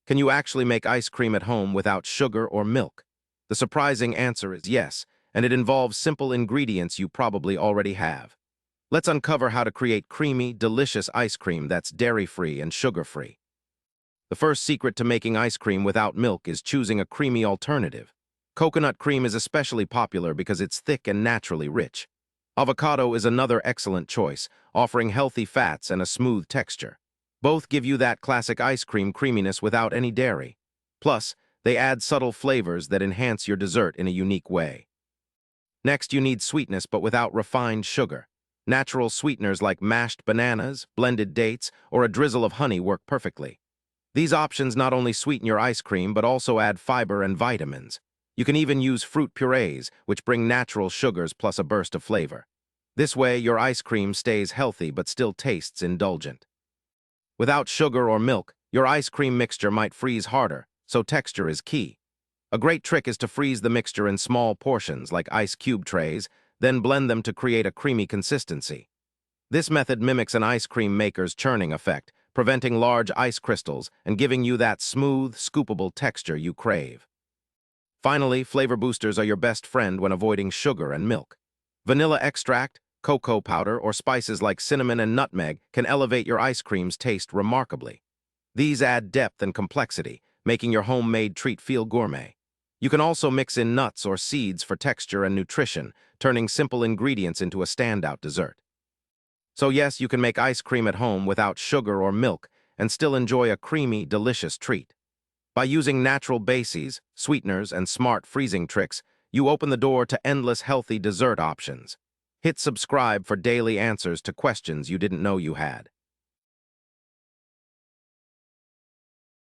Can you actually make ice cream at home without sugar or milk? The surprising answer is yes, and it involves simple ingredients you probably already have. Let's uncover how to create creamy, delicious ice cream that's dairy-free and sugar-free. The first secret to making ice cream without milk is choosing a creamy alternative. Coconut cream is especially popular because it's thick and naturally rich. Avocado is another excellent choice, offering healthy fats and a smooth texture. Both give you that classic ice cream creaminess without any dairy. Plus, they add subtle flavors that enhance your dessert in a unique way. Next, you need sweetness but without refined sugar. Natural sweeteners like mashed bananas, blended dates, or a drizzle of honey work perfectly. These options not only sweeten your ice cream but also add fiber and vitamins. You can even use fruit purees, which bring natural sugars plus a burst of flavor. This way, your ice cream stays healthy but still tastes indulgent. Without sugar or milk, your ice cream mixture might freeze harder, so texture is key. A great trick is to freeze the mixture in small portions, like ice cube trays, then blend them to create a creamy consistency. This method mimics an ice cream maker's churning effect, preventing large ice crystals and giving you that smooth, scoopable texture you crave. Finally, flavor boosters are your best friend when avoiding sugar and milk. Vanilla extract, cocoa powder, or spices like cinnamon and nutmeg can elevate your ice cream's taste remarkably. These add depth and complexity, making your homemade treat feel gourmet. You can also mix in nuts or seeds for texture and nutrition, turning simple ingredients into a standout dessert. So yes, you can make ice cream at home without sugar or milk and still enjoy a creamy, delicious treat. By using natural bases, sweeteners, and smart freezing tricks, you open the door to endless healthy dessert options. Hit subscribe for daily answers to questions you didn't know you had.